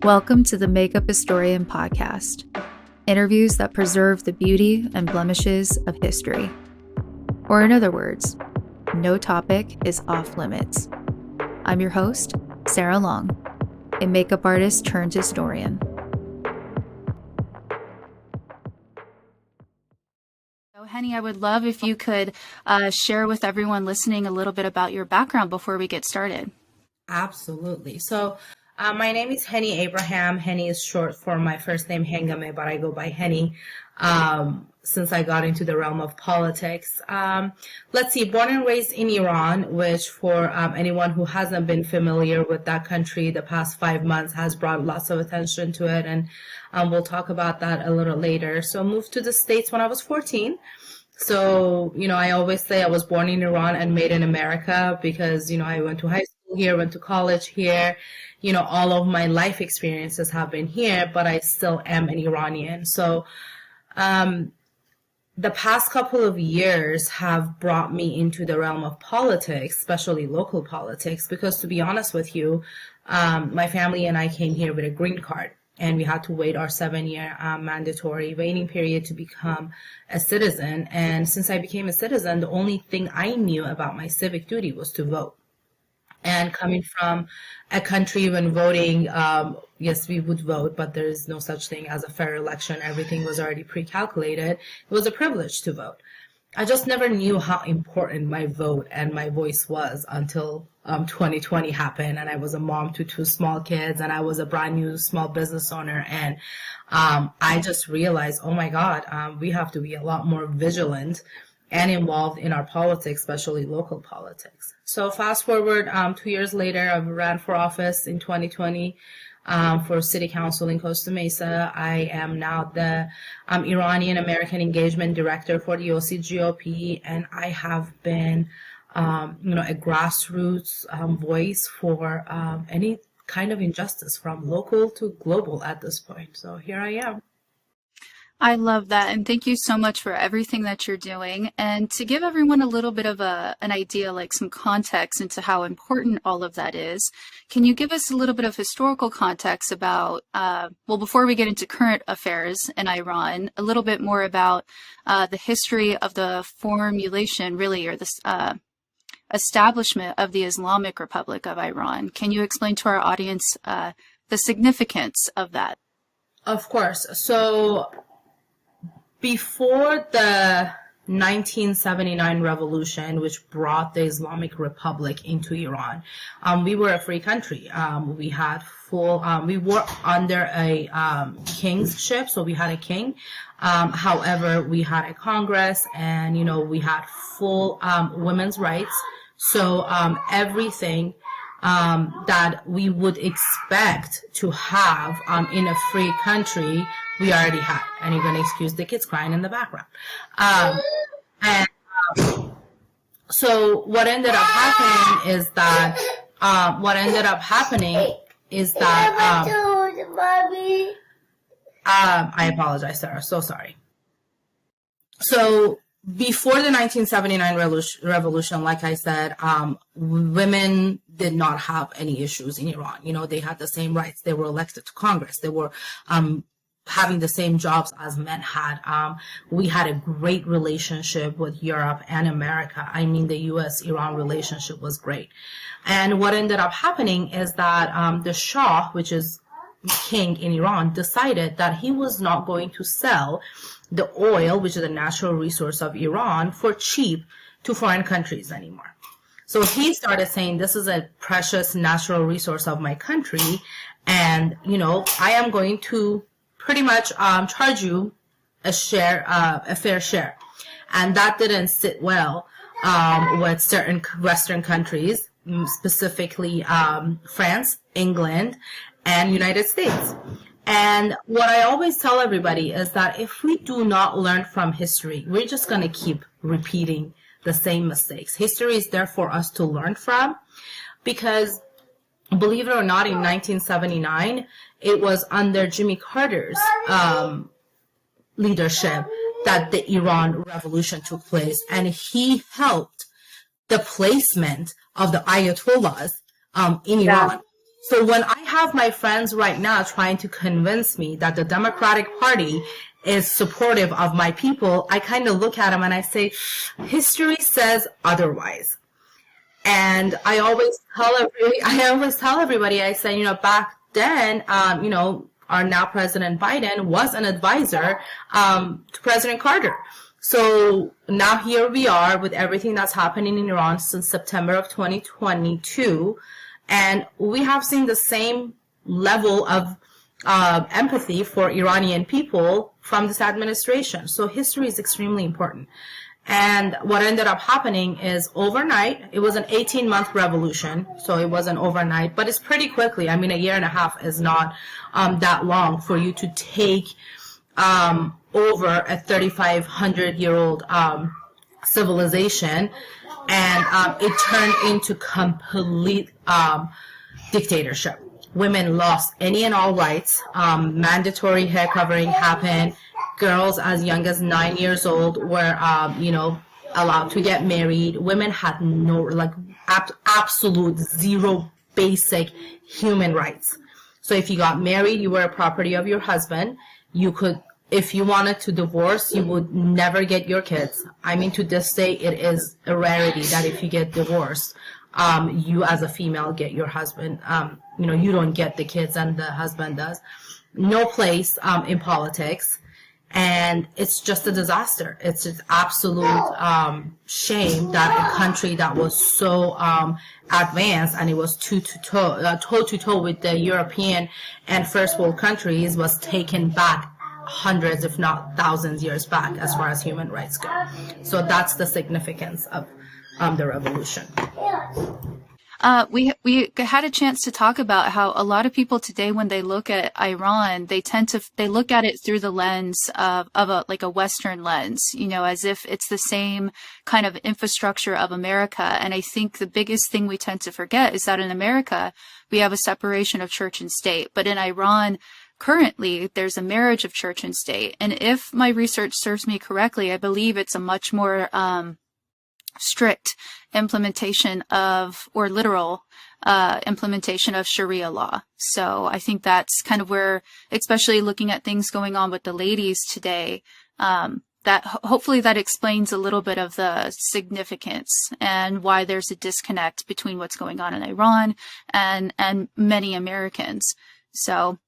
Welcome to the Makeup Historian podcast, interviews that preserve the beauty and blemishes of history. Or in other words, no topic is off limits. I'm your host, Sarah Long, a makeup artist turned historian. So, Henny, I would love if you could share with everyone listening a little bit about your background before we get started. Absolutely. So, my name is Henny Abraham. Henny is short for my first name, Hengame, but I go by Henny since I got into the realm of politics. Let's see, born and raised in Iran, which for anyone who hasn't been familiar with that country, the past 5 months has brought lots of attention to it, and we'll talk about that a little later. So moved to the States when I was 14. So, I always say I was born in Iran and made in America because, I went to high school here, went to college here. All of my life experiences have been here, but I still am an Iranian. So the past couple of years have brought me into the realm of politics, especially local politics, because to be honest with you, my family and I came here with a green card, and we had to wait our 7-year mandatory waiting period to become a citizen. And since I became a citizen, the only thing I knew about my civic duty was to vote. And coming from a country when voting, yes, we would vote, but there is no such thing as a fair election. Everything was already pre-calculated. It was a privilege to vote. I just never knew how important my vote and my voice was until 2020 happened, and I was a mom to 2 small kids, and I was a brand new small business owner, and I just realized, oh my God, we have to be a lot more vigilant and involved in our politics, especially local politics. So fast forward 2 years later, I ran for office in 2020 for City Council in Costa Mesa. I am now the Iranian American Engagement Director for the OCGOP, and I have been, a grassroots voice for any kind of injustice from local to global at this point. So here I am. I love that, and thank you so much for everything that you're doing. And to give everyone a little bit of an idea, like some context into how important all of that is, can you give us a little bit of historical context about, before we get into current affairs in Iran, a little bit more about the history of the formulation, really, or the establishment of the Islamic Republic of Iran. Can you explain to our audience the significance of that? Of course. So, before the 1979 revolution, which brought the Islamic Republic into Iran, we were a free country. We had we were under a kingship, so we had a king. However, we had a Congress, and, we had full women's rights. So everything that we would expect to have in a free country, we already had. And you're going to excuse the kids crying in the background. So what ended up happening is that I apologize, Sarah. So sorry. So before the 1979 revolution, like I said, women did not have any issues in Iran. They had the same rights. They were elected to Congress. They were having the same jobs as men had. We had a great relationship with Europe and America. I mean, the U.S.-Iran relationship was great. And what ended up happening is that the Shah, which is king in Iran, decided that he was not going to sell the oil, which is a natural resource of Iran, for cheap to foreign countries anymore. So he started saying, this is a precious natural resource of my country, and, I am going to pretty much charge you a fair share. And that didn't sit well with certain Western countries, specifically France, England, and United States. And what I always tell everybody is that if we do not learn from history, we're just going to keep repeating the same mistakes. History is there for us to learn from, because believe it or not, in 1979, it was under Jimmy Carter's leadership that the Iran revolution took place, and he helped the placement of the Ayatollahs in Iran. So when I have my friends right now trying to convince me that the Democratic Party is supportive of my people. I kind of look at them and I say, history says otherwise. And I always tell everybody, I say, back then, our now President Biden was an advisor to President Carter. So now here we are with everything that's happening in Iran since September of 2022. And we have seen the same level of empathy for Iranian people from this administration. So history is extremely important. And what ended up happening is overnight, it was an 18-month revolution, so it wasn't overnight, but it's pretty quickly. I mean, a year and a half is not that long for you to take over a 3,500-year-old civilization, and it turned into complete dictatorship. Women lost any and all rights. Mandatory hair covering happened. Girls as young as 9 years old were, allowed to get married. Women had no, absolute zero basic human rights. So if you got married, you were a property of your husband. You could, if you wanted to divorce, you would never get your kids. I mean, to this day, it is a rarity that if you get divorced, you as a female get your husband, you don't get the kids and the husband does. No place in politics. And it's just a disaster. It's just absolute shame that a country that was so advanced, and it was toe-to-toe with the European and first world countries, was taken back hundreds, if not thousands years back as far as human rights go. So that's the significance of the revolution. We had a chance to talk about how a lot of people today, when they look at Iran, they look at it through the lens of a Western lens, as if it's the same kind of infrastructure of America. And I think the biggest thing we tend to forget is that in America, we have a separation of church and state. But in Iran, currently, there's a marriage of church and state. And if my research serves me correctly, I believe it's a much more strict implementation of, or literal implementation of Sharia law. So I think that's kind of where, especially looking at things going on with the ladies today, that hopefully that explains a little bit of the significance and why there's a disconnect between what's going on in Iran and many Americans. So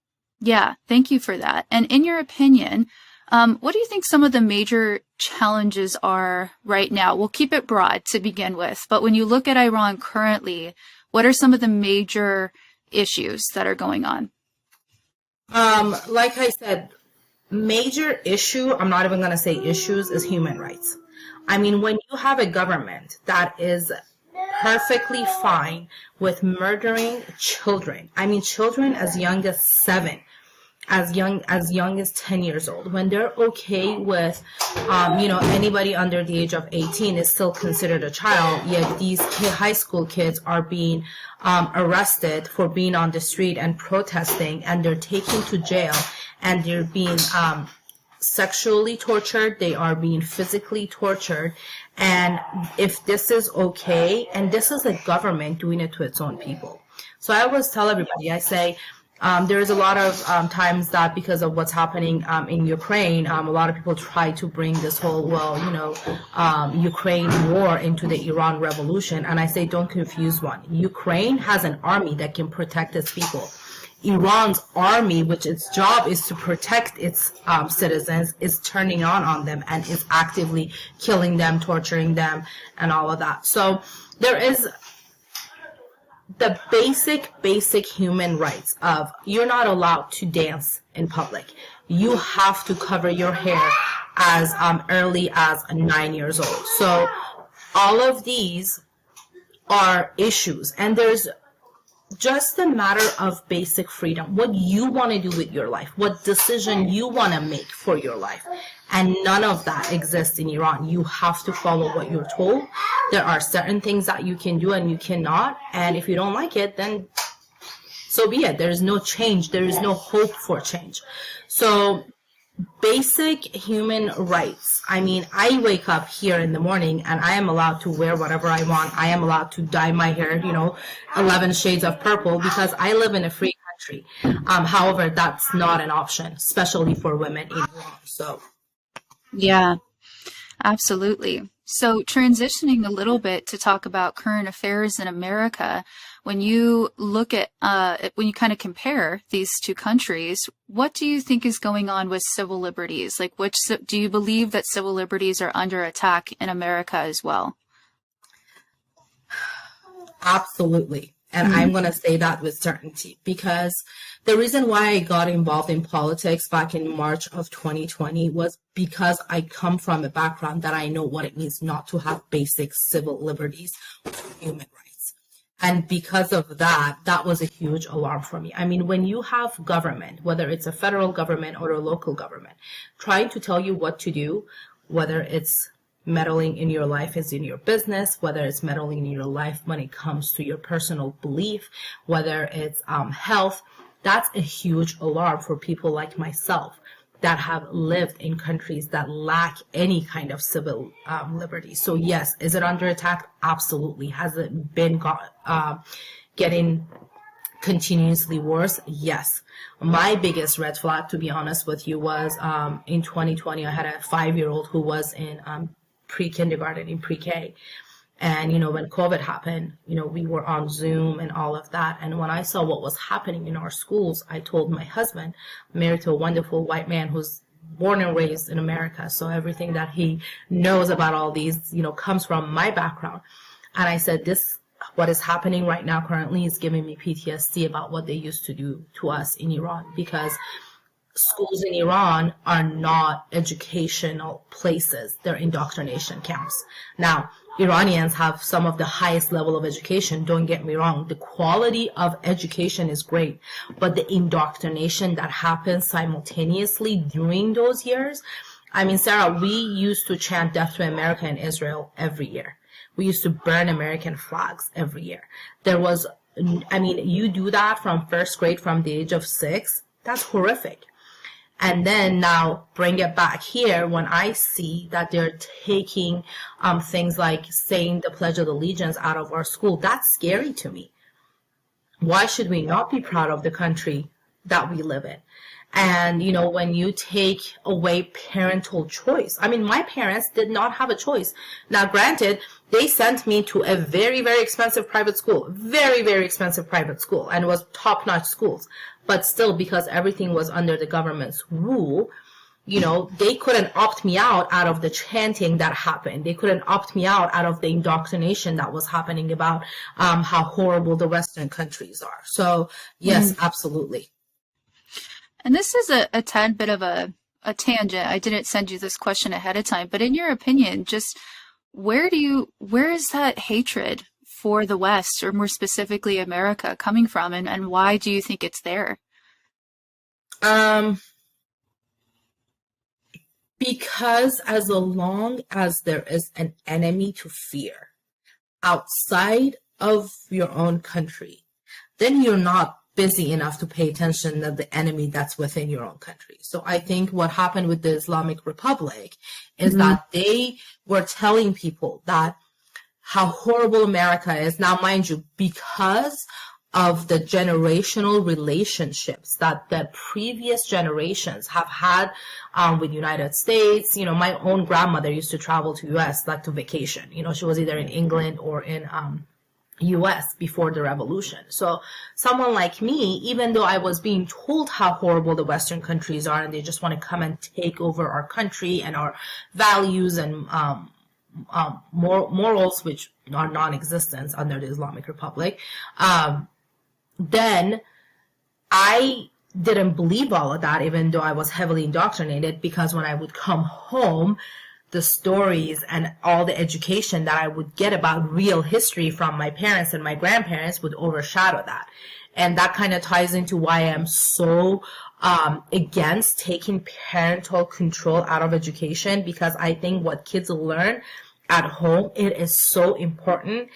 yeah, thank you for that. And in your opinion, what do you think some of the major challenges are right now? We'll keep it broad to begin with, but when you look at Iran currently, what are some of the major issues that are going on? Like I said, major issue, I'm not even going to say issues, is human rights. I mean, when you have a government that is perfectly fine with murdering children, I mean, children as young as 7, as young as 10 years old, when they're okay with, anybody under the age of 18 is still considered a child, yet these high school kids are being arrested for being on the street and protesting, and they're taken to jail, and they're being sexually tortured, they are being physically tortured. And if this is okay, and this is a government doing it to its own people. So I always tell everybody, I say, there's a lot of times that because of what's happening in Ukraine, a lot of people try to bring this whole, Ukraine war into the Iran revolution. And I say, don't confuse one. Ukraine has an army that can protect its people. Iran's army, which its job is to protect its citizens, is turning on them and is actively killing them, torturing them, and all of that. So there is the basic human rights of you're not allowed to dance in public. You have to cover your hair as early as 9 years old. So all of these are issues, and there's just a matter of basic freedom, what you want to do with your life, what decision you want to make for your life. And none of that exists in Iran. You have to follow what you're told. There are certain things that you can do and you cannot. And if you don't like it, then so be it. There is no change. There is no hope for change. So basic human rights. I mean, I wake up here in the morning and I am allowed to wear whatever I want. I am allowed to dye my hair, 11 shades of purple, because I live in a free country. However, that's not an option, especially for women in Iran. So, Yeah, absolutely. So, transitioning a little bit to talk about current affairs in America, when you look at, when you kind of compare these two countries, what do you think is going on with civil liberties? Like, do you believe that civil liberties are under attack in America as well? absolutely. And I'm going to say that with certainty because the reason why I got involved in politics back in March of 2020 was because I come from a background that I know what it means not to have basic civil liberties or human rights. And because of that, that was a huge alarm for me. I mean, when you have government, whether it's a federal government or a local government, trying to tell you what to do, whether it's meddling in your life is in your business, whether it's meddling in your life when it comes to your personal belief, whether it's health, that's a huge alarm for people like myself that have lived in countries that lack any kind of civil liberty. So yes, is it under attack? Absolutely. Has it been getting continuously worse? Yes. My biggest red flag, to be honest with you, was in 2020, I had a 5-year-old who was in pre-kindergarten, in pre-K. And, when COVID happened, we were on Zoom and all of that. And when I saw what was happening in our schools, I told my husband, married to a wonderful white man who's born and raised in America. So everything that he knows about all these, comes from my background. And I said, what is happening right now currently is giving me PTSD about what they used to do to us in Iran, because schools in Iran are not educational places. They're indoctrination camps. Now, Iranians have some of the highest level of education. Don't get me wrong. The quality of education is great, but the indoctrination that happens simultaneously during those years. I mean, Sarah, we used to chant death to America in Israel every year. We used to burn American flags every year. You do that from first grade, from the age of 6. That's horrific. And then now bring it back here when I see that they're taking things like saying the Pledge of Allegiance out of our school. That's scary to me. Why should we not be proud of the country that we live in? And, when you take away parental choice, I mean, my parents did not have a choice. Now, granted, they sent me to a very, very expensive private school, very, very expensive private school, and it was top-notch schools. But still, because everything was under the government's rule, they couldn't opt me out of the chanting that happened. They couldn't opt me out of the indoctrination that was happening about how horrible the Western countries are. So, yes, absolutely. And this is a tad bit of a tangent. I didn't send you this question ahead of time, but in your opinion, just where is that hatred for the West, or more specifically America, coming from, and why do you think it's there? Because as long as there is an enemy to fear outside of your own country, then you're not busy enough to pay attention to the enemy that's within your own country. So I think what happened with the Islamic Republic is that they were telling people that how horrible America is. Now, mind you, because of the generational relationships that the previous generations have had with United States. My own grandmother used to travel to US like to vacation. She was either in England or in US before the revolution. So someone like me, even though I was being told how horrible the Western countries are and they just want to come and take over our country and our values and morals, which are non-existent under the Islamic Republic, then I didn't believe all of that, even though I was heavily indoctrinated, because when I would come home, the stories and all the education that I would get about real history from my parents and my grandparents would overshadow that. And that kind of ties into why I'm so against taking parental control out of education, because I think what kids learn at home, it is so important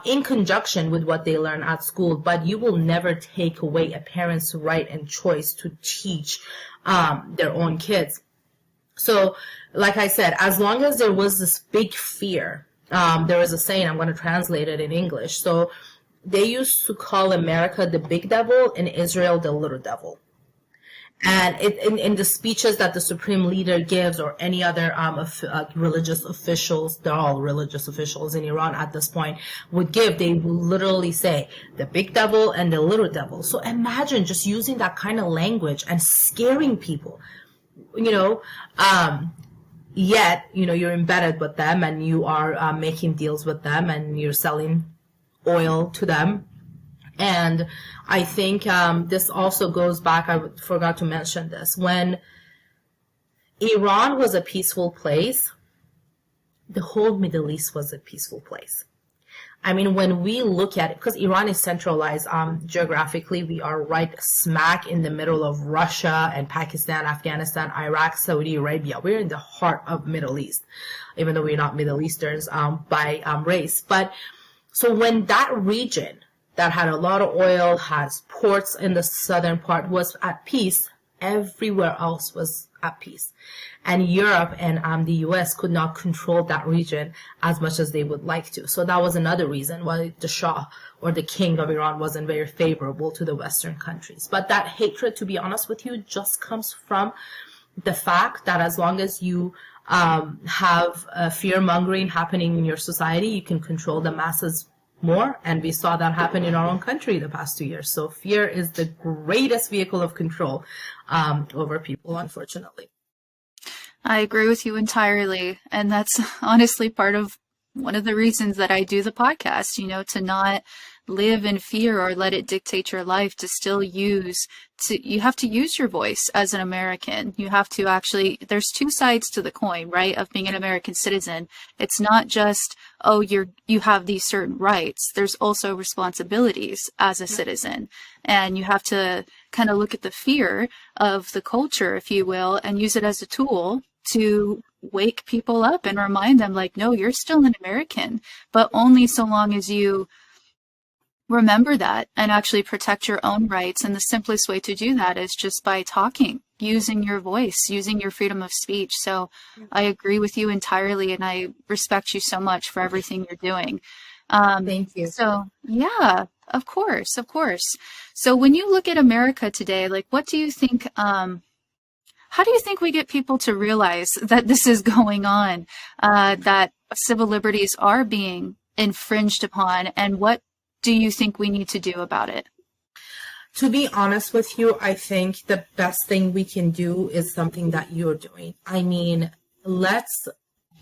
in conjunction with what they learn at school. But you will never take away a parent's right and choice to teach their own kids. So, like I said, as long as there was this big fear, there was a saying, I'm going to translate it in English. So they used to call America the big devil and Israel the little devil. And in the speeches that the supreme leader gives, or any other religious officials, they're all religious officials in Iran at this point, would give, they will literally say the big devil and the little devil. So imagine just using that kind of language and scaring people, yet, you're embedded with them, and you are making deals with them, and you're selling oil to them. And I think this also goes back, I forgot to mention this, when Iran was a peaceful place, the whole Middle East was a peaceful place. I mean, when we look at it, because Iran is centralized geographically, we are right smack in the middle of Russia and Pakistan, Afghanistan, Iraq, Saudi Arabia. We're in the heart of Middle East, even though we're not Middle Easterns by race. But so when that region that had a lot of oil, has ports in the southern part, was at peace, everywhere else was at peace. And Europe and the US could not control that region as much as they would like to. So that was another reason why the Shah, or the king of Iran, wasn't very favorable to the Western countries. But that hatred, to be honest with you, just comes from the fact that as long as you have fear-mongering happening in your society, you can control the masses more. And we saw that happen in our own country the past 2 years. So fear is the greatest vehicle of control over people, unfortunately. I agree with you entirely. And that's honestly part of one of the reasons that I do the podcast, to not live in fear or let it dictate your life, to still you have to use your voice as an American. You have to actually, there's two sides to the coin, right, of being an American citizen. It's not just, oh, you have these certain rights. There's also responsibilities as a citizen. And you have to kind of look at the fear of the culture, if you will, and use it as a tool to wake people up and remind them, like, no, you're still an American, but only so long as you remember that and actually protect your own rights. And the simplest way to do that is just by talking, using your voice, using your freedom of speech. So I agree with you entirely, and I respect you so much for everything you're doing. Thank you. So yeah, of course. So when you look at America today, like, what do you think, how do you think we get people to realize that this is going on, that civil liberties are being infringed upon, and what do you think we need to do about it? To be honest with you, I think the best thing we can do is something that you're doing. I mean, let's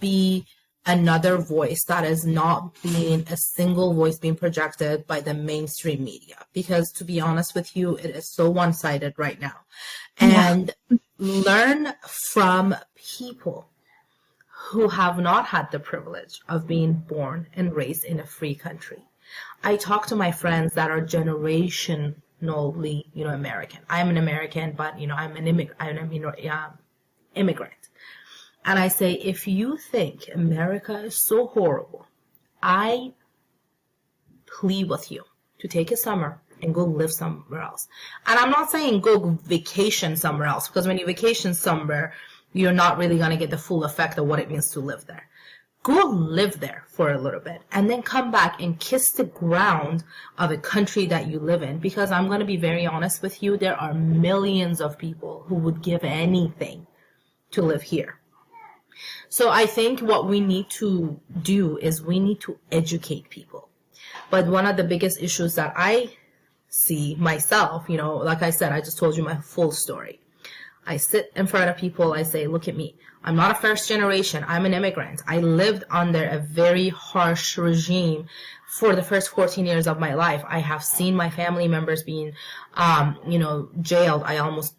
be another voice that is not being a single voice being projected by the mainstream media. Because to be honest with you, it is so one-sided right now. And learn from people who have not had the privilege of being born and raised in a free country. I talk to my friends that are generationally, American. I'm an American, but, I'm an immigrant. And I say, if you think America is so horrible, I plead with you to take a summer and go live somewhere else. And I'm not saying go vacation somewhere else, because when you vacation somewhere, you're not really going to get the full effect of what it means to live there. Go live there for a little bit and then come back and kiss the ground of a country that you live in. Because I'm going to be very honest with you, there are millions of people who would give anything to live here. So I think what we need to do is we need to educate people. But one of the biggest issues that I see myself, like I said, I just told you my full story. I sit in front of people, I say, look at me. I'm not a first generation. I'm an immigrant. I lived under a very harsh regime for the first 14 years of my life. I have seen my family members being, jailed. I almost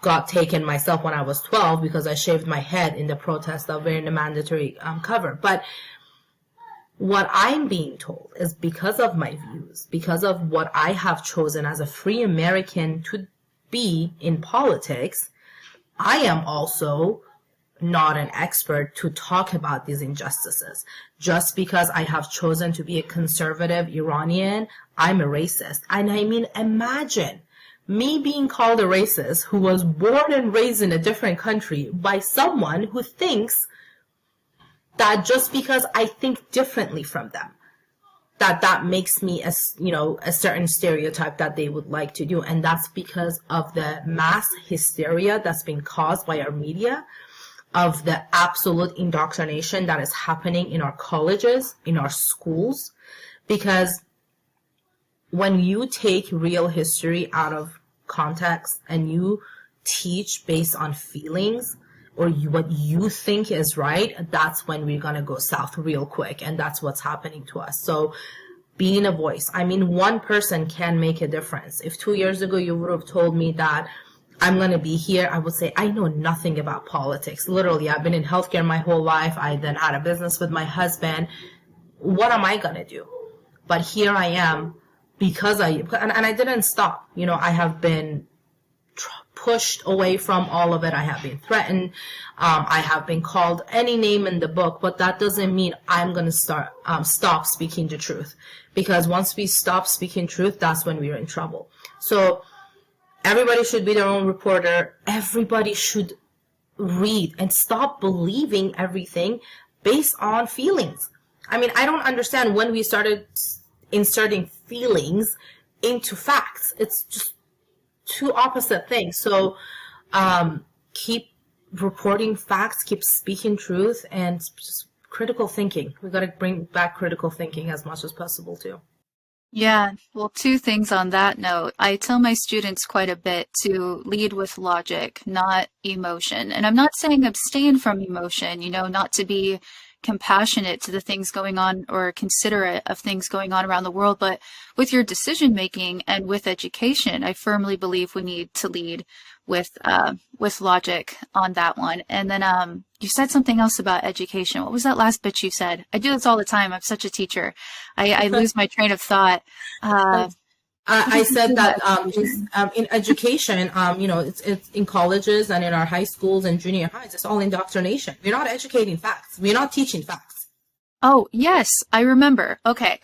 got taken myself when I was 12 because I shaved my head in the protest of wearing the mandatory cover. But what I'm being told is because of my views, because of what I have chosen as a free American to be in politics, I am also not an expert to talk about these injustices. Just because I have chosen to be a conservative Iranian, I'm a racist. And I mean, imagine me being called a racist who was born and raised in a different country by someone who thinks that just because I think differently from them, that makes me a certain stereotype that they would like to do. And that's because of the mass hysteria that's been caused by our media, of the absolute indoctrination that is happening in our colleges, in our schools. Because when you take real history out of context and you teach based on feelings or what you think is right, that's when we're going to go south real quick. And that's what's happening to us. So being a voice, I mean, one person can make a difference. If 2 years ago you would have told me that I'm going to be here, I would say I know nothing about politics. Literally, I've been in healthcare my whole life. I then had a business with my husband. What am I going to do? But here I am because and I didn't stop. You know, I have been pushed away from all of it. I have been threatened. I have been called any name in the book, but that doesn't mean I'm going to stop speaking the truth. Because once we stop speaking truth, that's when we're in trouble. So everybody should be their own reporter. Everybody should read and stop believing everything based on feelings. I mean, I don't understand when we started inserting feelings into facts. It's just two opposite things. So keep reporting facts, keep speaking truth, and just critical thinking. We got to bring back critical thinking as much as possible too. Yeah, well, two things on that note. I tell my students quite a bit to lead with logic, not emotion. And I'm not saying abstain from emotion, you know, not to be compassionate to the things going on or considerate of things going on around the world, but with your decision making and with education, I firmly believe we need to lead with logic on that one. And then you said something else about education. What was that last bit you said? I do this all the time. I'm such a teacher. I lose my train of thought. I said that in education, you know, it's in colleges and in our high schools and junior highs, it's all indoctrination. We're not educating facts. We're not teaching facts. Oh, yes, I remember. Okay.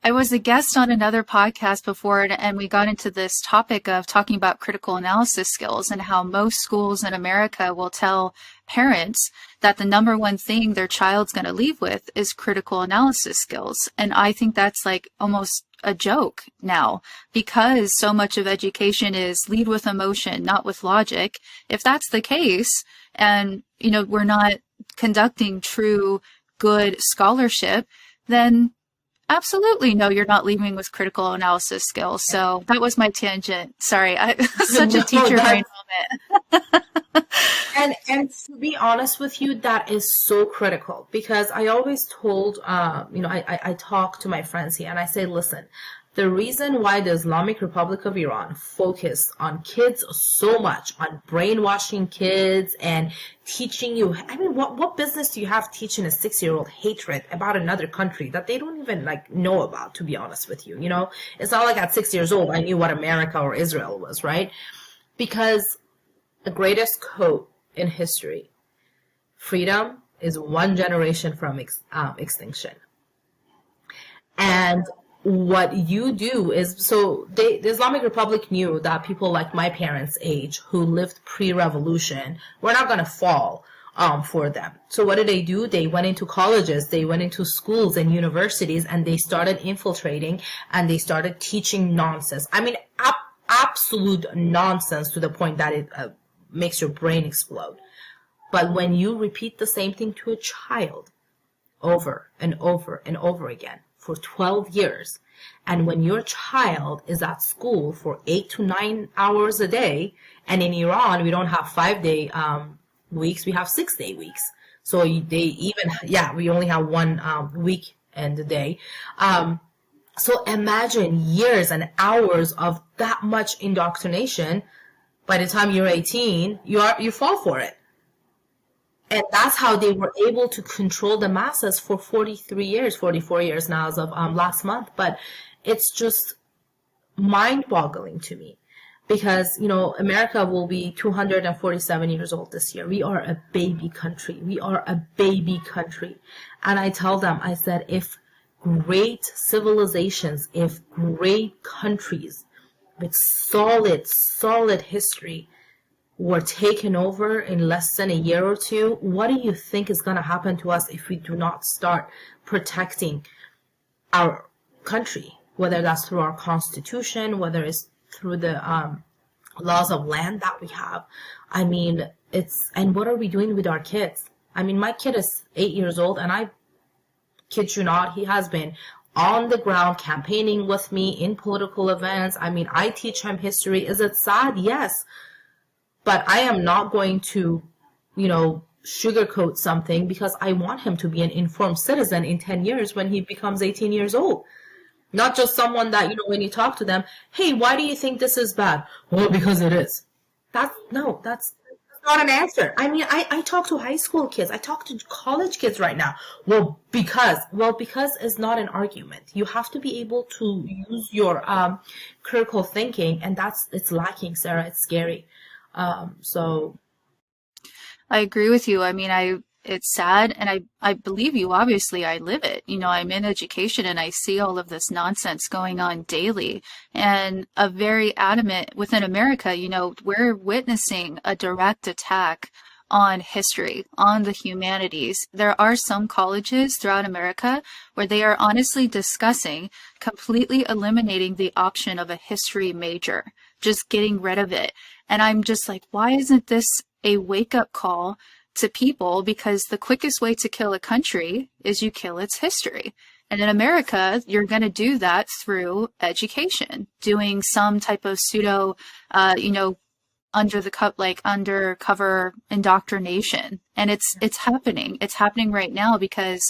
I was a guest on another podcast before, and we got into this topic of talking about critical analysis skills and how most schools in America will tell parents that the number one thing their child's going to leave with is critical analysis skills. And I think that's like almost a joke now, because so much of education is lead with emotion, not with logic. If that's the case, and, you know, we're not conducting true good scholarship, then absolutely no, you're not leaving with critical analysis skills. So that was my tangent. Sorry, such a teacher brain moment. And to be honest with you, that is so critical, because I always told, you know, I talk to my friends here and I say, listen, the reason why the Islamic Republic of Iran focused on kids so much, on brainwashing kids and teaching you, I mean, what business do you have teaching a 6-year-old hatred about another country that they don't even like know about, to be honest with you? You know, it's not like at 6 years old I knew what America or Israel was, right? Because the greatest quote in history, freedom is one generation from extinction. And what you do is, so the Islamic Republic knew that people like my parents' age who lived pre-revolution were not going to fall for them. So what did they do? They went into colleges, they went into schools and universities, and they started infiltrating and they started teaching nonsense. I mean, absolute nonsense, to the point that it makes your brain explode. But when you repeat the same thing to a child over and over and over again for 12 years, and when your child is at school for 8 to 9 hours a day, and in Iran we don't have 5-day weeks, we have 6-day weeks. So we only have 1 week and a day. So imagine years and hours of that much indoctrination. By the time you're 18, you fall for it. And that's how they were able to control the masses for 44 years now as of last month. But it's just mind-boggling to me, because, you know, America will be 247 years old this year. We are a baby country. We are a baby country. And I tell them, I said, if great civilizations, if great countries with solid history were taken over in less than a year or two, what do you think is going to happen to us if we do not start protecting our country, whether that's through our constitution, whether it's through the laws of land that we have? I mean, and what are we doing with our kids? I mean, my kid is 8 years old, and I kid you not, he has been on the ground campaigning with me in political events. I mean, I teach him history. Is it sad? Yes. But I am not going to, sugarcoat something, because I want him to be an informed citizen in 10 years when he becomes 18 years old. Not just someone that, when you talk to them, hey, why do you think this is bad? Well, because it is. That's not an answer. I mean, I talk to high school kids. I talk to college kids right now. Well, because is not an argument. You have to be able to use your critical thinking, and it's lacking, Sarah. It's scary. So I agree with you. I mean, it's sad, and I believe you. Obviously, I live it. I'm in education, and I see all of this nonsense going on daily. And a very adamant within America, we're witnessing a direct attack on history, on the humanities. There are some colleges throughout America where they are honestly discussing completely eliminating the option of a history major, just getting rid of it. And I'm just like, why isn't this a wake-up call to people? Because the quickest way to kill a country is you kill its history. And in America, you're going to do that through education, doing some type of pseudo, undercover indoctrination. And it's happening. It's happening right now because,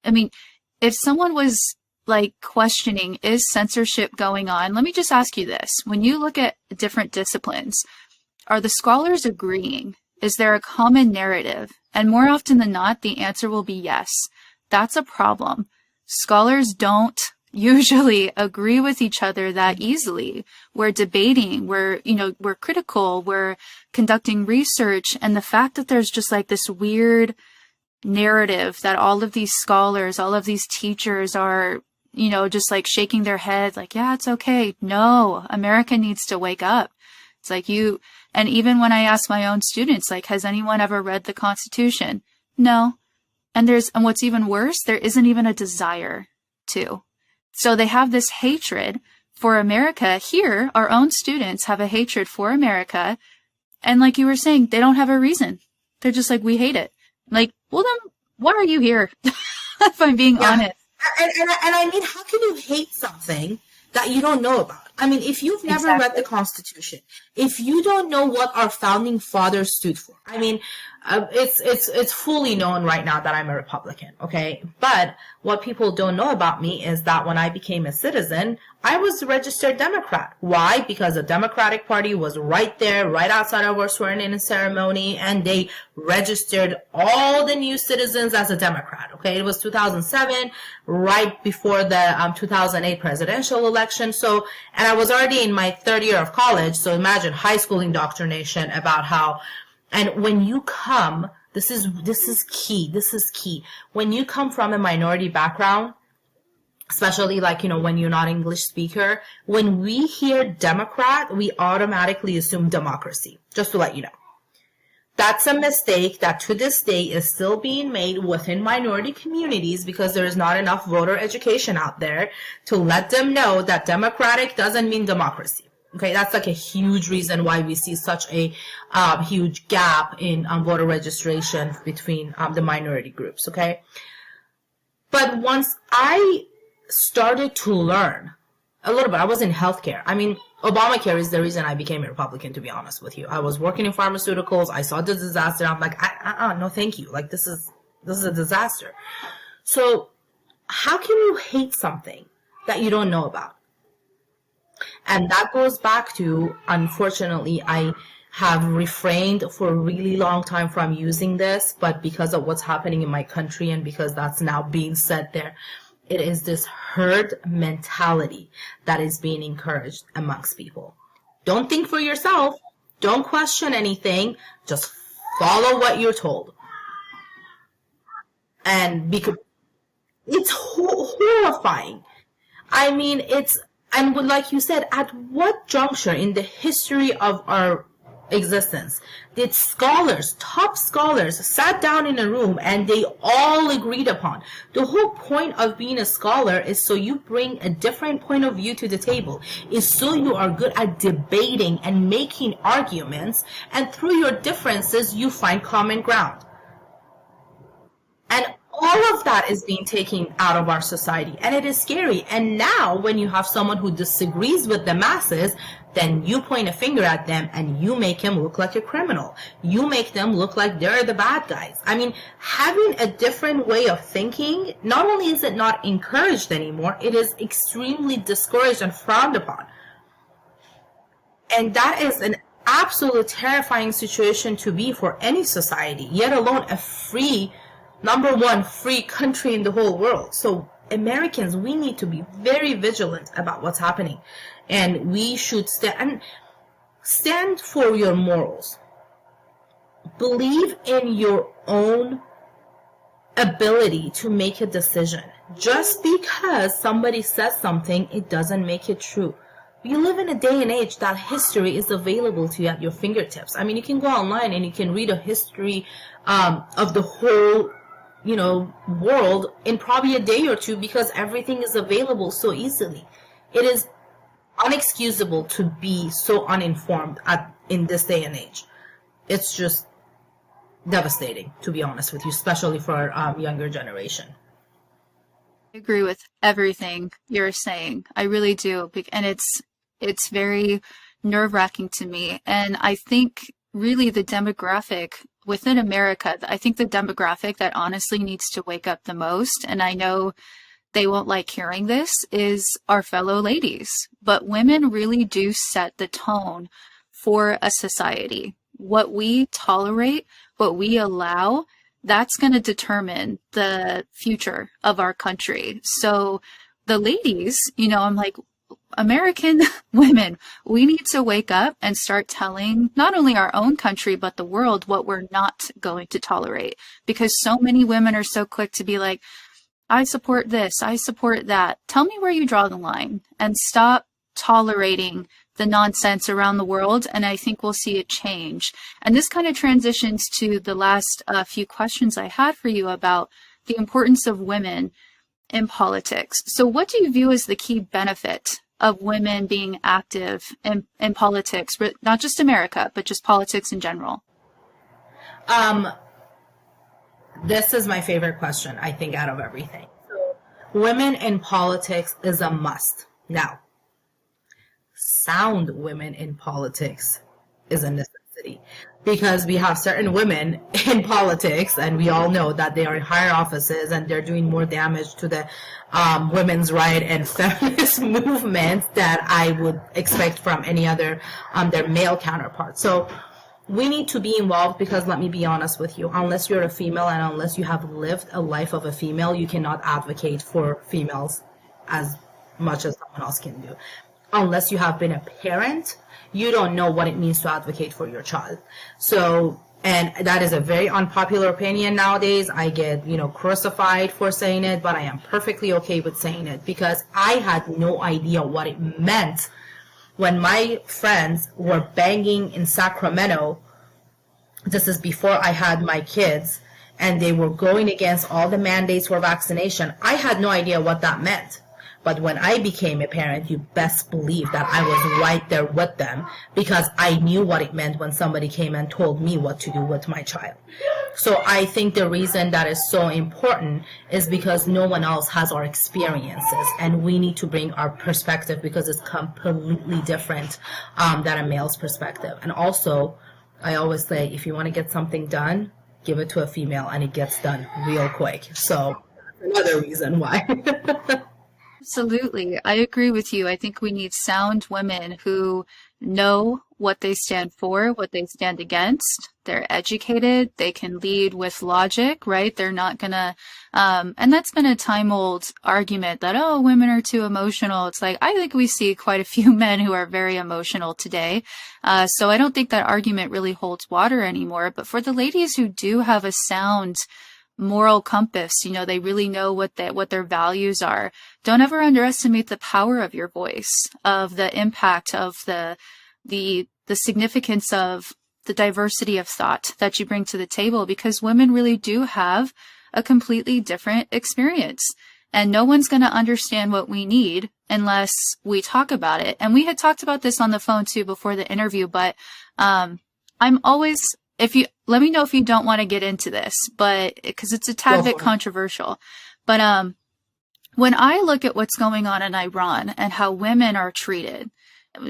I mean, if someone was questioning, is censorship going on? Let me just ask you this. When you look at different disciplines, are the scholars agreeing? Is there a common narrative? And more often than not, the answer will be yes. That's a problem. Scholars don't usually agree with each other that easily. We're debating, we're critical, we're conducting research, and the fact that there's just this weird narrative that all of these scholars, all of these teachers are, just shaking their head yeah, it's okay. No, America needs to wake up. It's and even when I ask my own students, has anyone ever read the Constitution? No. And what's even worse, there isn't even a desire to. So they have this hatred for America. Here, our own students have a hatred for America. And like you were saying, they don't have a reason. They're just we hate it. Well then, why are you here? If I'm being honest. And I mean, how can you hate something that you don't know about? I mean, if you've never read the Constitution, if you don't know what our founding fathers stood for, I mean, it's fully known right now that I'm a Republican, okay? But what people don't know about me is that when I became a citizen, I was a registered Democrat. Why? Because the Democratic Party was right there, right outside of our swearing-in ceremony, and they registered all the new citizens as a Democrat, okay? It was 2007, right before the 2008 presidential election. So, and I was already in my third year of college, so imagine high school indoctrination about how. And when you come, this is key. When you come from a minority background, especially when you're not English speaker, when we hear Democrat, we automatically assume democracy, just to let you know. That's a mistake that to this day is still being made within minority communities because there is not enough voter education out there to let them know that democratic doesn't mean democracy. Okay, that's a huge reason why we see such a huge gap in voter registration between the minority groups, okay? But once I started to learn a little bit, I was in healthcare. I mean, Obamacare is the reason I became a Republican, to be honest with you. I was working in pharmaceuticals. I saw the disaster. I'm like, no, thank you. This is a disaster. So how can you hate something that you don't know about? And that goes back to, unfortunately, I have refrained for a really long time from using this, but because of what's happening in my country and because that's now being said there, it is this herd mentality that is being encouraged amongst people. Don't think for yourself. Don't question anything. Just follow what you're told. And because it's horrifying. I mean, and like you said, at what juncture in the history of our existence. The scholars, top scholars, sat down in a room and they all agreed upon. The whole point of being a scholar is so you bring a different point of view to the table, is so you are good at debating and making arguments, and through your differences you find common ground. And all of that is being taken out of our society, and it is scary. And now when you have someone who disagrees with the masses, then you point a finger at them and you make him look like a criminal. You make them look like they're the bad guys. I mean, having a different way of thinking, not only is it not encouraged anymore, it is extremely discouraged and frowned upon. And that is an absolute terrifying situation to be for any society, yet alone a free, number one free country in the whole world. So Americans, we need to be very vigilant about what's happening, and we should stand for your morals. Believe in your own ability to make a decision. Just because somebody says something, it doesn't make it true. We live in a day and age that history is available to you at your fingertips. I mean, you can go online and you can read a history of the whole world in probably a day or two, because everything is available so easily. It is unexcusable to be so uninformed in this day and age. It's just devastating, to be honest with you, especially for our younger generation. I agree with everything you're saying. I really do. And it's very nerve-wracking to me. And I think really the demographic within America, I think the demographic that honestly needs to wake up the most, and I know they won't like hearing this, is our fellow ladies. But women really do set the tone for a society. What we tolerate, what we allow, that's going to determine the future of our country. So the ladies, I'm like, American women, we need to wake up and start telling not only our own country, but the world what we're not going to tolerate. Because so many women are so quick to be like, I support this, I support that. Tell me where you draw the line and stop tolerating the nonsense around the world. And I think we'll see a change. And this kind of transitions to the last few questions I had for you about the importance of women in politics. So what do you view as the key benefit of women being active in politics, but not just America, but just politics in general? This is my favorite question, I think, out of everything. So, women in politics is a must. Now, sound women in politics is a necessity, because we have certain women in politics, and we all know that they are in higher offices and they're doing more damage to the women's right and feminist movement that I would expect from any other their male counterparts. So we need to be involved, because let me be honest with you, unless you're a female and unless you have lived a life of a female, you cannot advocate for females as much as someone else can do. Unless you have been a parent, you don't know what it means to advocate for your child. So, and that is a very unpopular opinion nowadays. I get, crucified for saying it, but I am perfectly okay with saying it, because I had no idea what it meant when my friends were banging in Sacramento. This is before I had my kids, and they were going against all the mandates for vaccination. I had no idea what that meant. But when I became a parent, you best believe that I was right there with them, because I knew what it meant when somebody came and told me what to do with my child. So I think the reason that is so important is because no one else has our experiences, and we need to bring our perspective, because it's completely different than a male's perspective. And also, I always say, if you want to get something done, give it to a female and it gets done real quick. So that's another reason why. Absolutely. I agree with you. I think we need sound women who know what they stand for, what they stand against. They're educated. They can lead with logic, right? They're not gonna, and that's been a time-old argument that, oh, women are too emotional. It's like, I think we see quite a few men who are very emotional today. So I don't think that argument really holds water anymore. But for the ladies who do have a sound moral compass, they really know what their values are. Don't ever underestimate the power of your voice, of the impact of the significance of the diversity of thought that you bring to the table, because women really do have a completely different experience. And no one's going to understand what we need unless we talk about it. And we had talked about this on the phone too before the interview, but I'm always, let me know if you don't want to get into this, but because it's a tad bit controversial. But when I look at what's going on in Iran and how women are treated,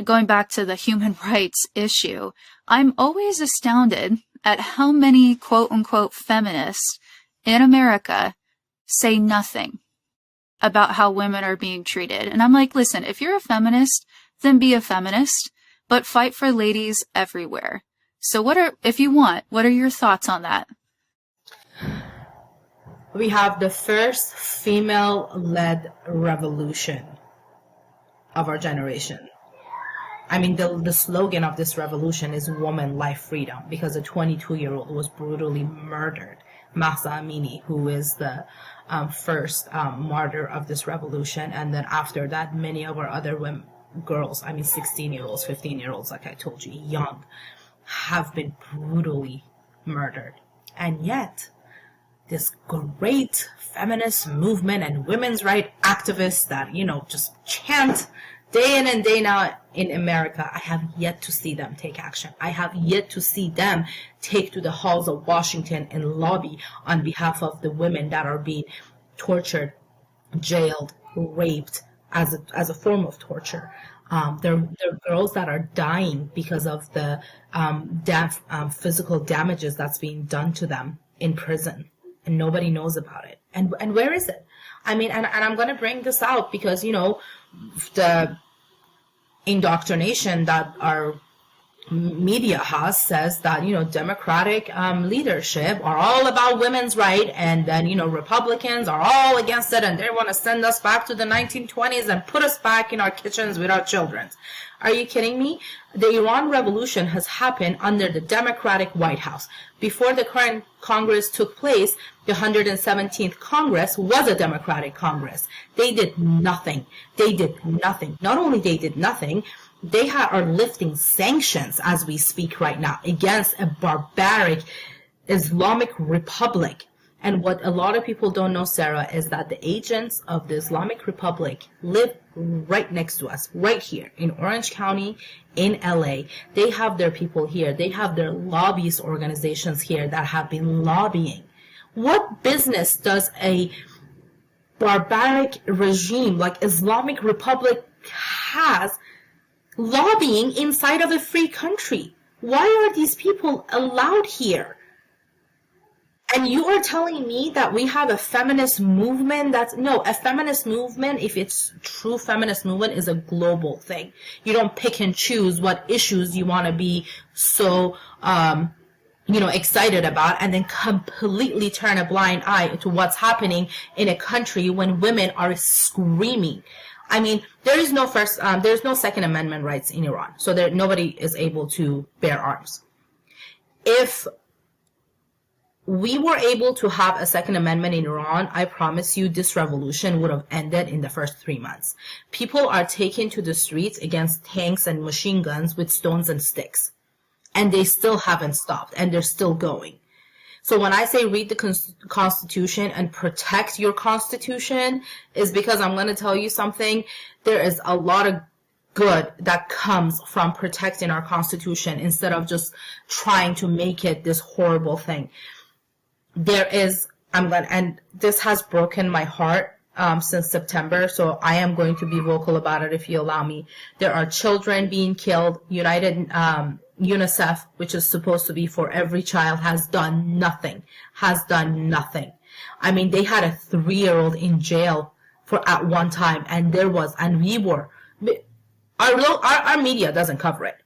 going back to the human rights issue, I'm always astounded at how many quote unquote feminists in America say nothing about how women are being treated. And I'm like, listen, if you're a feminist, then be a feminist, but fight for ladies everywhere. So what are your thoughts on that? We have the first female-led revolution of our generation. I mean, the slogan of this revolution is Woman, Life, Freedom, because a 22-year-old was brutally murdered. Mahsa Amini, who is the first martyr of this revolution. And then after that, many of our other women, girls, 16-year-olds, 15-year-olds, like I told you, young, have been brutally murdered. And yet, this great feminist movement and women's rights activists that, just chant day in and day out in America, I have yet to see them take action. I have yet to see them take to the halls of Washington and lobby on behalf of the women that are being tortured, jailed, raped as a form of torture. There are girls that are dying because of the physical damages that's being done to them in prison, and nobody knows about it. And where is it? And I'm going to bring this out because, the indoctrination that our media has says that, Democratic leadership are all about women's rights, and then, Republicans are all against it, and they want to send us back to the 1920s and put us back in our kitchens with our children. Are you kidding me? The Iran Revolution has happened under the Democratic White House. Before the current Congress took place, the 117th Congress was a Democratic Congress. They did nothing. They did nothing. Not only they did nothing, they are lifting sanctions as we speak right now against a barbaric Islamic Republic. And what a lot of people don't know, Sarah, is that the agents of the Islamic Republic live right next to us, right here in Orange County, in LA. They have their people here. They have their lobbyist organizations here that have been lobbying. What business does a barbaric regime like Islamic Republic has lobbying inside of a free country? Why are these people allowed here? And you are telling me that we have a feminist movement a feminist movement, if it's true feminist movement, is a global thing. You don't pick and choose what issues you want to be so, excited about, and then completely turn a blind eye to what's happening in a country when women are screaming. There's no Second Amendment rights in Iran, so nobody is able to bear arms. If we were able to have a Second Amendment in Iran, I promise you this revolution would have ended in the first 3 months. People are taken to the streets against tanks and machine guns with stones and sticks. And they still haven't stopped, and they're still going. So when I say read the Constitution and protect your Constitution, is because I'm going to tell you something. There is a lot of good that comes from protecting our Constitution instead of just trying to make it this horrible thing. And this has broken my heart since September, so I am going to be vocal about it if you allow me. There are children being killed. UNICEF, which is supposed to be for every child, has done nothing. They had a 3-year-old in jail at one time, and our media doesn't cover it.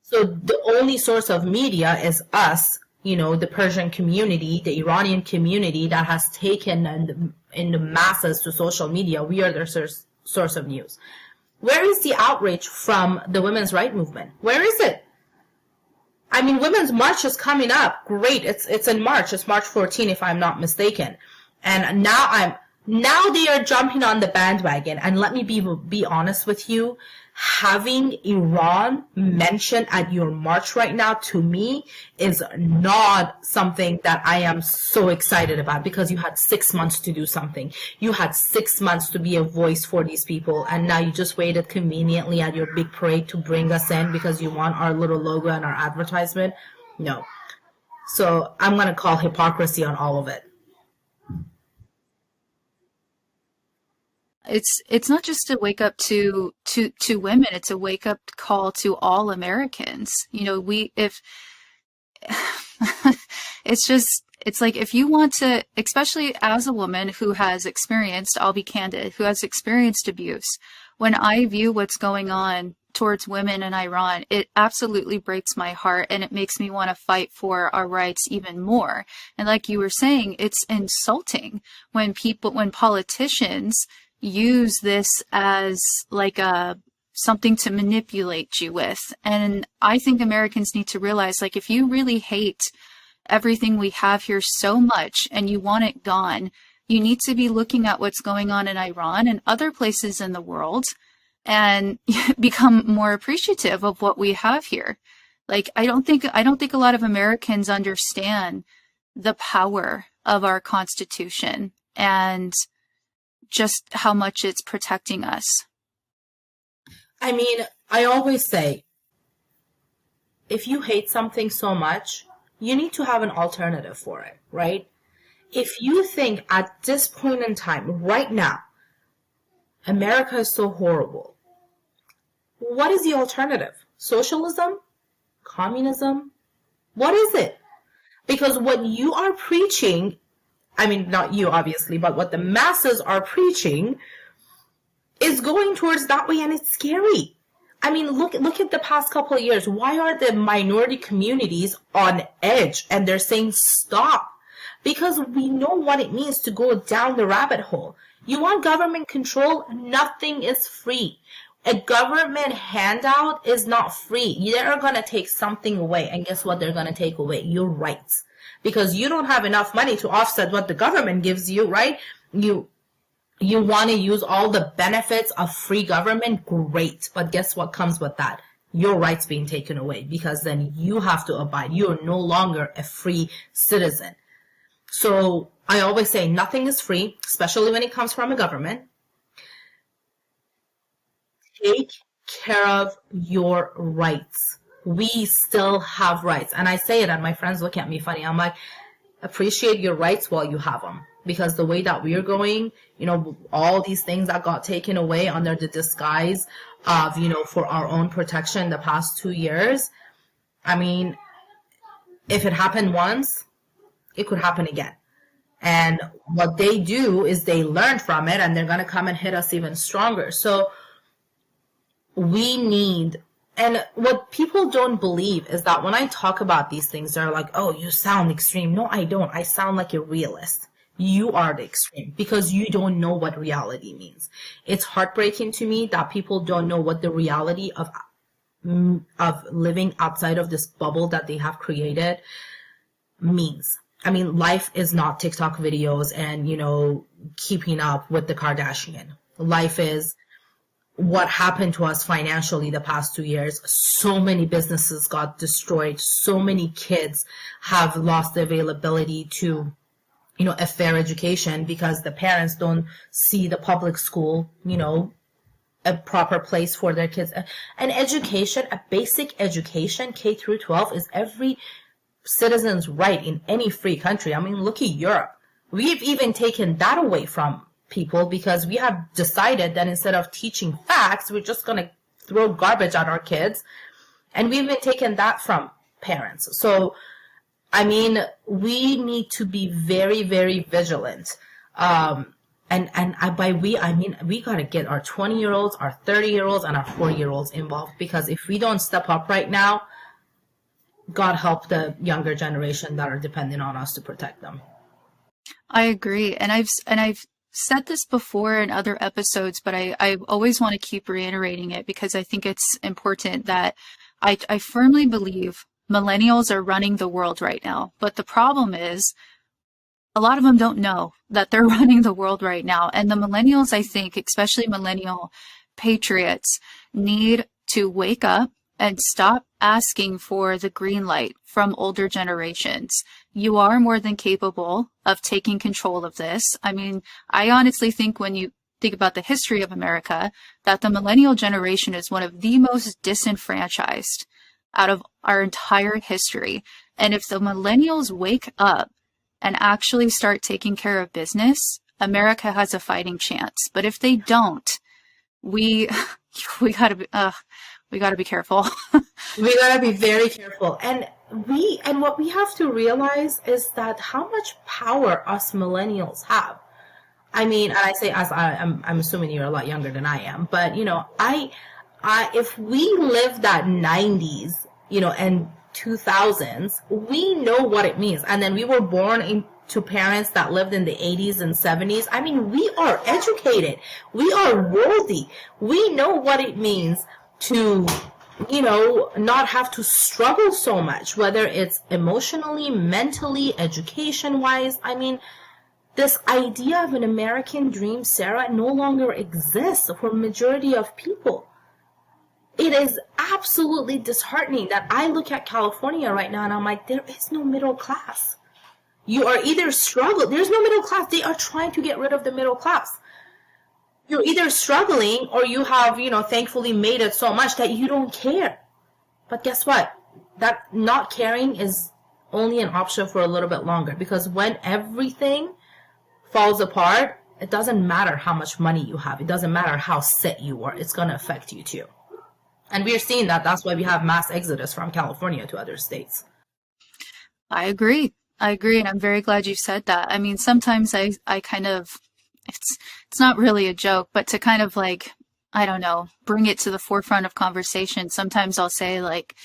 So the only source of media is us, the Persian community, the Iranian community that has taken in the masses to social media. We are their source of news. Where is the outrage from the women's rights movement? Where is it? Women's March is coming up. Great. It's in March. It's March 14, if I'm not mistaken. And now Now they are jumping on the bandwagon. And let me be honest with you, having Iran mentioned at your march right now to me is not something that I am so excited about, because you had 6 months to do something. You had 6 months to be a voice for these people, and now you just waited conveniently at your big parade to bring us in because you want our little logo and our advertisement. No. So I'm going to call hypocrisy on all of it. It's not just a wake up to women, it's a wake up call to all Americans. You know, we if it's just it's like, if you want to, especially as a woman who has experienced, I'll be candid, who has experienced abuse, when I view what's going on towards women in Iran, it absolutely breaks my heart, and it makes me want to fight for our rights even more. And like you were saying, it's insulting when politicians use this as like a something to manipulate you with. And I think Americans need to realize, like, if you really hate everything we have here so much and you want it gone, you need to be looking at what's going on in Iran and other places in the world and become more appreciative of what we have here. Like, I don't think a lot of Americans understand the power of our Constitution and just how much it's protecting us. I mean, I always say, if you hate something so much, you need to have an alternative for it, right? If you think at this point in time, right now, America is so horrible, what is the alternative? Socialism? Communism? What is it? Because what you are preaching, I mean, not you obviously, but what the masses are preaching is going towards that way, and it's scary. I mean, look at the past couple of years. Why are the minority communities on edge and they're saying stop? Because we know what it means to go down the rabbit hole. You want government control? Nothing is free. A government handout is not free. They're going to take something away. And guess what they're going to take away? Your rights. Because you don't have enough money to offset what the government gives you, right? You want to use all the benefits of free government? Great. But guess what comes with that? Your rights being taken away, because then you have to abide. You are no longer a free citizen. So I always say nothing is free, especially when it comes from a government. Take care of your rights. We still have rights. And I say it, and my friends look at me funny. I'm like, appreciate your rights while you have them. Because the way that we're going, you know, all these things that got taken away under the disguise of, you know, for our own protection the past 2 years. I mean, if it happened once, it could happen again. And what they do is they learn from it, and they're going to come and hit us even stronger. So we need, and what people don't believe is that when I talk about these things, they're like, oh, you sound extreme. No, I don't. I sound like a realist. You are the extreme, because you don't know what reality means. It's heartbreaking to me that people don't know what the reality of living outside of this bubble that they have created means. I mean, life is not TikTok videos and, you know, keeping up with the Kardashian. Life is what happened to us financially the past 2 years. So many businesses got destroyed. So many kids have lost the availability to, you know, a fair education because the parents don't see the public school, you know, a proper place for their kids. An education, a basic education, K through 12, is every citizen's right in any free country. I mean, look at Europe. We've even taken that away from people because we have decided that instead of teaching facts, we're just going to throw garbage at our kids. And we've been taking that from parents. So, I mean, we need to be very, very vigilant. By we, I mean, we got to get our 20-year-olds, our 30-year-olds, and our 40-year-olds involved, because if we don't step up right now, God help the younger generation that are dependent on us to protect them. I agree. And I've said this before in other episodes, but I always want to keep reiterating it because I think it's important that I firmly believe millennials are running the world right now. But the problem is a lot of them don't know that they're running the world right now. And the millennials, I think, especially millennial patriots, need to wake up and stop asking for the green light from older generations. You are more than capable of taking control of this. I mean, I honestly think when you think about the history of America, that the millennial generation is one of the most disenfranchised out of our entire history. And if the millennials wake up and actually start taking care of business, America has a fighting chance. But if they don't, we we gotta be careful. We gotta be very careful. And what we have to realize is that how much power us millennials have. I mean, and I say us, I'm assuming you're a lot younger than I am, but if we lived that 90s, and 2000s, we know what it means. And then we were born into parents that lived in the 80s and 70s. I mean, we are educated. We are worthy. We know what it means to, not have to struggle so much, whether it's emotionally, mentally, education-wise. I mean, this idea of an American dream, Sarah, no longer exists for majority of people. It is absolutely disheartening that I look at California right now and I'm like, there is no middle class. You are either struggling, there's no middle class. They are trying to get rid of the middle class. You're either struggling or you have, thankfully made it so much that you don't care. But guess what? That not caring is only an option for a little bit longer, because when everything falls apart, it doesn't matter how much money you have. It doesn't matter how set you are. It's going to affect you too. And we're seeing that. That's why we have mass exodus from California to other states. I agree. And I'm very glad you said that. I mean, sometimes I kind of, it's not really a joke, but to kind of like, I don't know, bring it to the forefront of conversation. Sometimes I'll say like,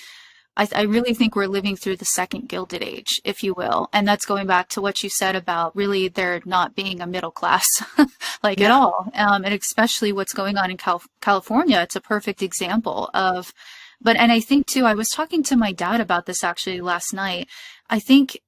I really think we're living through the second Gilded Age, if you will. And that's going back to what you said about really there not being a middle class at all. And especially what's going on in California. It's a perfect example of, and I think too, I was talking to my dad about this actually last night. I think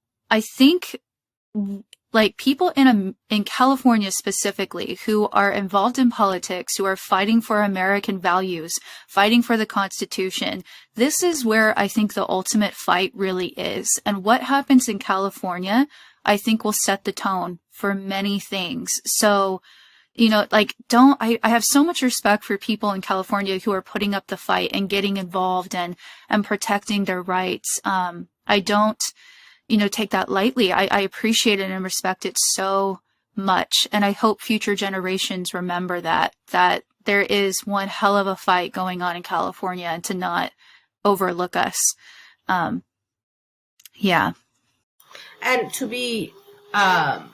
like people in California specifically who are involved in politics, who are fighting for American values, fighting for the Constitution, this is where I think the ultimate fight really is. And what happens in California, I think will set the tone for many things. So, I have so much respect for people in California who are putting up the fight and getting involved and protecting their rights. I don't, take that lightly. I appreciate it and respect it so much. And I hope future generations remember that there is one hell of a fight going on in California and to not overlook us. Yeah. And to be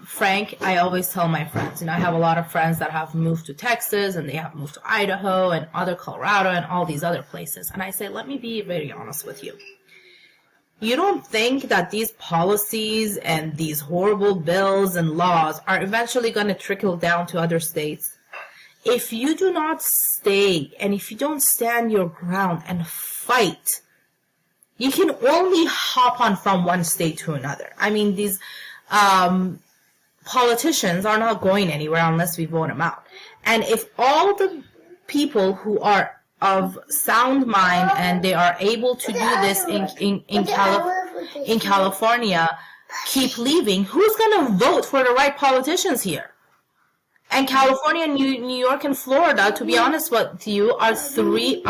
frank, I always tell my friends, I have a lot of friends that have moved to Texas and they have moved to Idaho and other Colorado and all these other places. And I say, let me be very honest with you. You don't think that these policies and these horrible bills and laws are eventually going to trickle down to other states? If you do not stay and if you don't stand your ground and fight, you can only hop on from one state to another. I mean, these politicians are not going anywhere unless we vote them out. And if all the people who are of sound mind and they are able to do this in California keep leaving, who's going to vote for the right politicians here? And California, New York, and Florida, to be honest with you, are three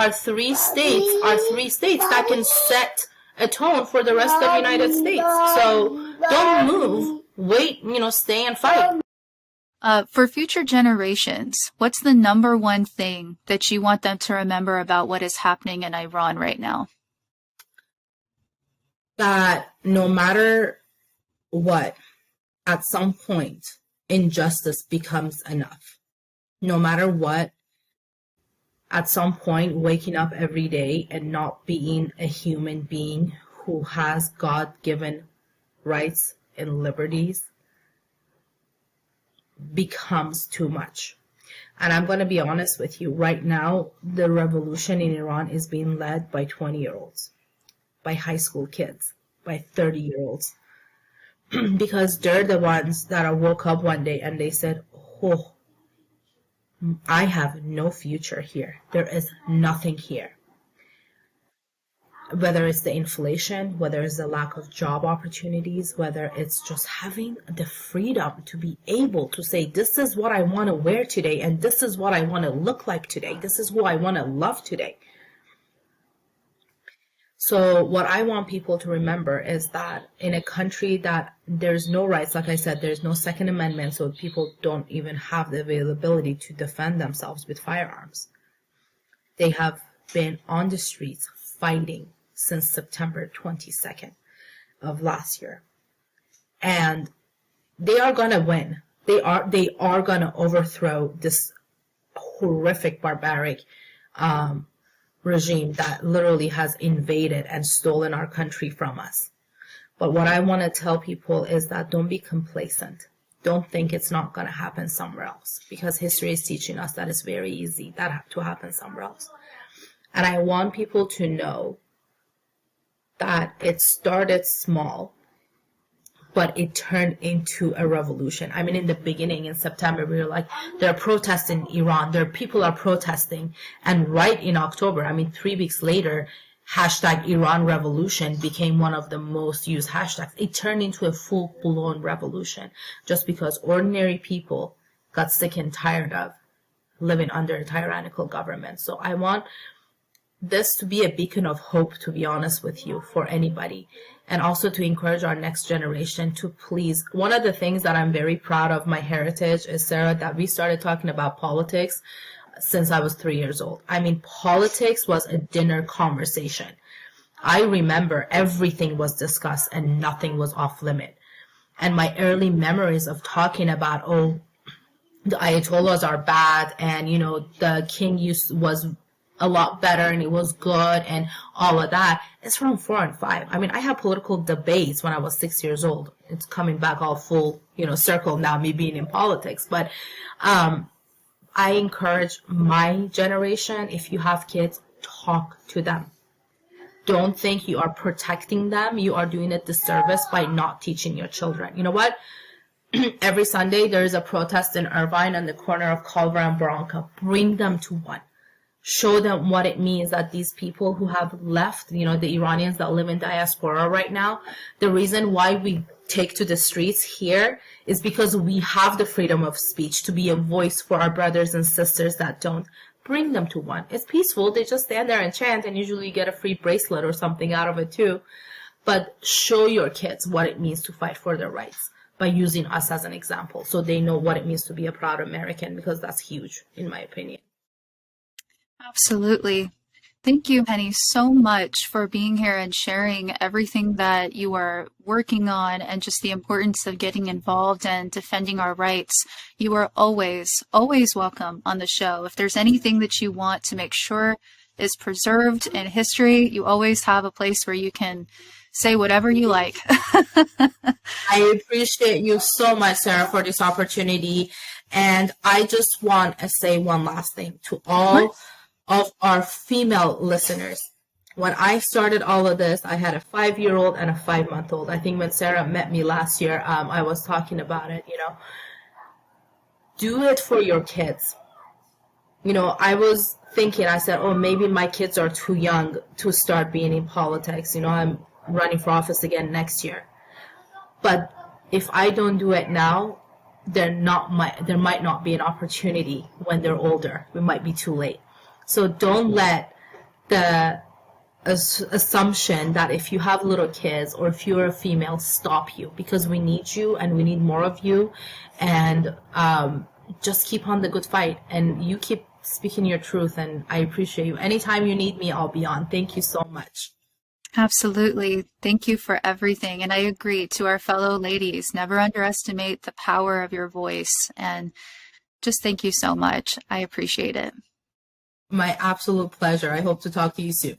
states that can set a tone for the rest of the United States. So don't move, wait, stay and fight. For future generations, what's the number one thing that you want them to remember about what is happening in Iran right now? That no matter what, at some point, injustice becomes enough. No matter what, at some point, waking up every day and not being a human being who has God-given rights and liberties becomes too much. And I'm going to be honest with you, right now, the revolution in Iran is being led by 20-year-olds, by high school kids, by 30-year-olds. because they're the ones that are woke up one day and they said, oh, I have no future here. There is nothing here. Whether it's the inflation, whether it's the lack of job opportunities, whether it's just having the freedom to be able to say, this is what I want to wear today, and this is what I want to look like today. This is who I want to love today. So what I want people to remember is that in a country that there's no rights, like I said, there's no Second Amendment, so people don't even have the availability to defend themselves with firearms. They have been on the streets fighting since September 22nd of last year. And they are going to win. They are going to overthrow this horrific, barbaric regime that literally has invaded and stolen our country from us. But what I want to tell people is that don't be complacent. Don't think it's not going to happen somewhere else, because history is teaching us that it's very easy that to happen somewhere else. And I want people to know that it started small, but it turned into a revolution. I mean, in the beginning, in September, we were like, there are protests in Iran, people are protesting. And right in October, I mean, 3 weeks later, hashtag Iran revolution became one of the most used hashtags. It turned into a full-blown revolution just because ordinary people got sick and tired of living under a tyrannical government. So I want this to be a beacon of hope, to be honest with you, for anybody, and also to encourage our next generation to please. One of the things that I'm very proud of my heritage is, Sarah, that we started talking about politics since I was 3 years old. I mean, politics was a dinner conversation. I remember everything was discussed and nothing was off limit. And my early memories of talking about, oh, the Ayatollahs are bad, and, you know, the king was a lot better and it was good and all of that, it's from 4 and 5. I mean, I had political debates when I was 6 years old. It's coming back all full, circle now, me being in politics. But I encourage my generation, if you have kids, talk to them. Don't think you are protecting them. You are doing a disservice by not teaching your children. You know what? Every Sunday there is a protest in Irvine on the corner of Culver and Bronca. Bring them to one. Show them what it means that these people who have left, the Iranians that live in diaspora right now, the reason why we take to the streets here is because we have the freedom of speech to be a voice for our brothers and sisters that don't. Bring them to one. It's peaceful. They just stand there and chant, and usually you get a free bracelet or something out of it too. But show your kids what it means to fight for their rights by using us as an example, so they know what it means to be a proud American, because that's huge, in my opinion. Absolutely. Thank you, Henny, so much for being here and sharing everything that you are working on and just the importance of getting involved and defending our rights. You are always, always welcome on the show. If there's anything that you want to make sure is preserved in history, you always have a place where you can say whatever you like. I appreciate you so much, Sarah, for this opportunity. And I just want to say one last thing to all of our female listeners. When I started all of this, I had a 5-year-old and a 5-month-old. I think when Sarah met me last year, I was talking about it, Do it for your kids. I was thinking, I said, oh, maybe my kids are too young to start being in politics. I'm running for office again next year. But if I don't do it now, there might not be an opportunity when they're older. We might be too late. So don't let the assumption that if you have little kids or if you're a female stop you, because we need you and we need more of you. And just keep on the good fight, and you keep speaking your truth, and I appreciate you. Anytime you need me, I'll be on. Thank you so much. Absolutely. Thank you for everything. And I agree, to our fellow ladies, never underestimate the power of your voice. And just thank you so much. I appreciate it. My absolute pleasure. I hope to talk to you soon.